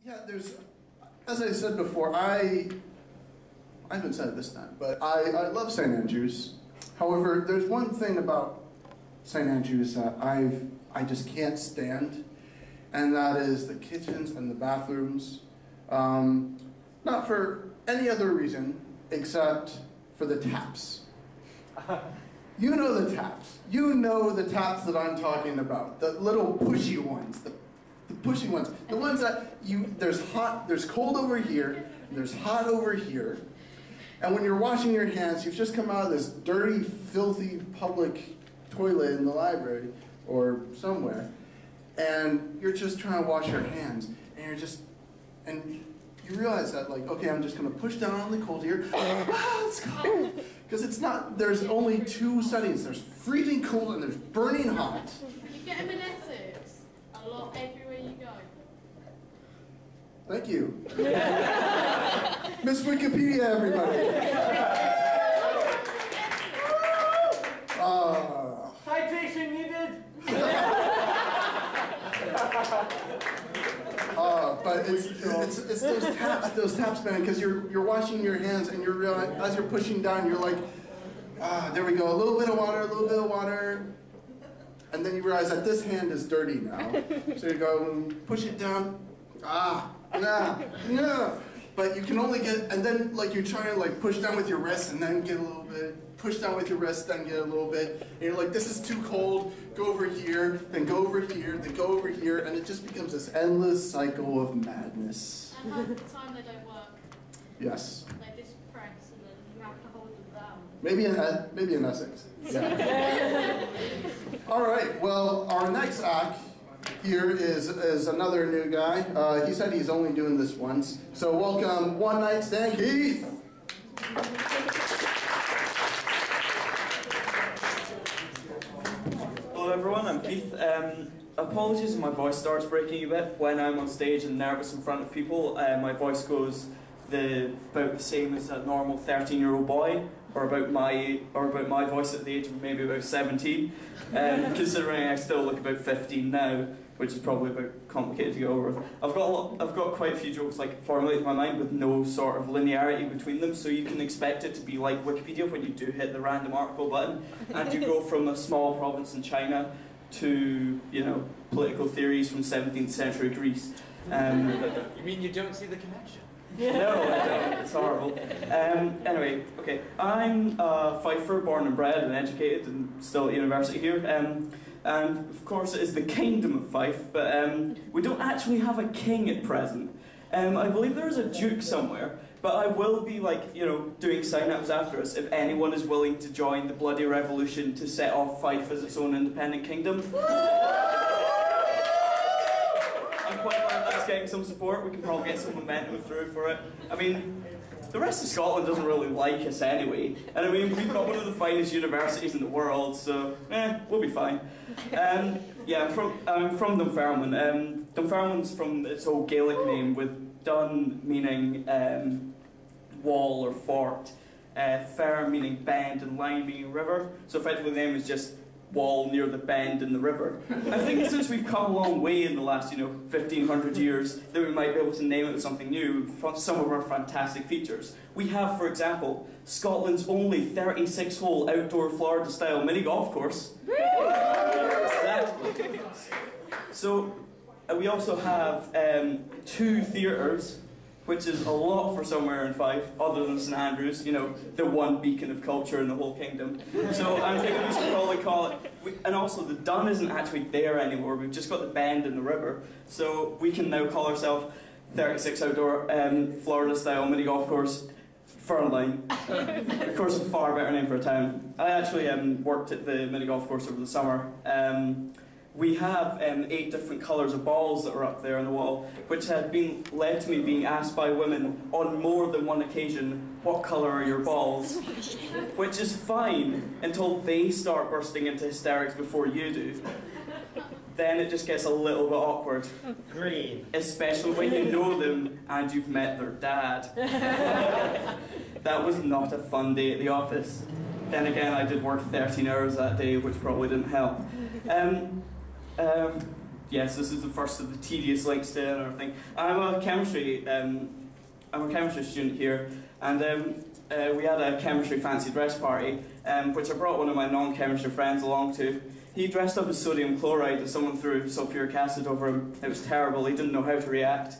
Yeah, as I said before, I haven't said it this time, but I love St. Andrews. However, there's one thing about St. Andrews that I just can't stand, and that is the kitchens and the bathrooms. Not for any other reason except for the taps. You know the taps. You know the taps that I'm talking about. The little pushy ones. The pushy ones. The ones that there's cold over here, and there's hot over here. And when you're washing your hands, you've just come out of this dirty, filthy public toilet in the library or somewhere, and you're just trying to wash your hands, and you realize that, like, okay, I'm just going to push down on the cold here. Ah, it's cold. Because it's not, there's only two settings. There's freezing cold and there's burning hot. You get them in Essex a lot everywhere you go. Thank you. Miss Wikipedia, everybody. Citation needed. But it's those taps, man, because you're washing your hands and you're as you're pushing down, you're like, there we go, a little bit of water, and then you realize that this hand is dirty now. So you go push it down, no. But you can only get, and then like you're trying to like push down with your wrist and then get a little bit, push down with your wrist, then get a little bit, and you're like, this is too cold, go over here, then go over here, then go over here, and it just becomes this endless cycle of madness. And half the time they don't work. Yes. They just press and then you have to hold them down. Maybe in Essex. Yeah. All right, well, our next act here is another new guy. He said he's only doing this once. So welcome, One Night Stand Keith. Hello everyone, I'm Keith. Apologies if my voice starts breaking a bit when I'm on stage and nervous in front of people. My voice goes about the same as a normal 13-year-old boy, or about my voice at the age of maybe about 17. Considering I still look about 15 now, which is probably a bit complicated to get over. I've got quite a few jokes like formulated in my mind with no sort of linearity between them, so you can expect it to be like Wikipedia when you do hit the random article button, and you go from a small province in China to, you know, political theories from 17th century Greece. You mean you don't see the connection? No, I don't. It's horrible. Anyway, okay. I'm a Fifer, born and bred and educated, and still at university here. And of course, it is the Kingdom of Fife, but we don't actually have a king at present. I believe there is a duke somewhere, but I will be, like, you know, doing sign-ups after us if anyone is willing to join the bloody revolution to set off Fife as its own independent kingdom. I'm quite glad that's getting some support. We can probably get some momentum through for it. I mean, the rest of Scotland doesn't really like us anyway. And I mean, we've got one of the finest universities in the world, so, we'll be fine. Yeah, I'm from Dunfermline. Dunfermline's from its old Gaelic name, with Dun meaning wall or fort, Fer meaning bend, and line meaning river. So effectively the name is just wall near the bend in the river. I think since we've come a long way in the last, 1500 years, that we might be able to name it with something new from some of our fantastic features. We have, for example, Scotland's only 36-hole outdoor Florida-style mini-golf course. Exactly. So, we also have 2 theatres, which is a lot for somewhere in Fife, other than St Andrews, the one beacon of culture in the whole kingdom. So I'm thinking we should probably call it, and also the Dun isn't actually there anymore, we've just got the bend in the river, so we can now call ourselves 36 outdoor Florida-style mini-golf course, Fernline. Of course, a far better name for a town. I actually worked at the mini-golf course over the summer. We have 8 different colours of balls that are up there on the wall, which had led to me being asked by women on more than one occasion, what colour are your balls? Which is fine until they start bursting into hysterics before you do. Then it just gets a little bit awkward. Green. Especially when you know them and you've met their dad. That was not a fun day at the office. Then again, I did work 13 hours that day, which probably didn't help. yes, this is the first of the tedious links to another thing. I'm a chemistry student here, and we had a chemistry fancy dress party, which I brought one of my non-chemistry friends along to. He dressed up as sodium chloride and someone threw sulfuric acid over him. It was terrible, he didn't know how to react.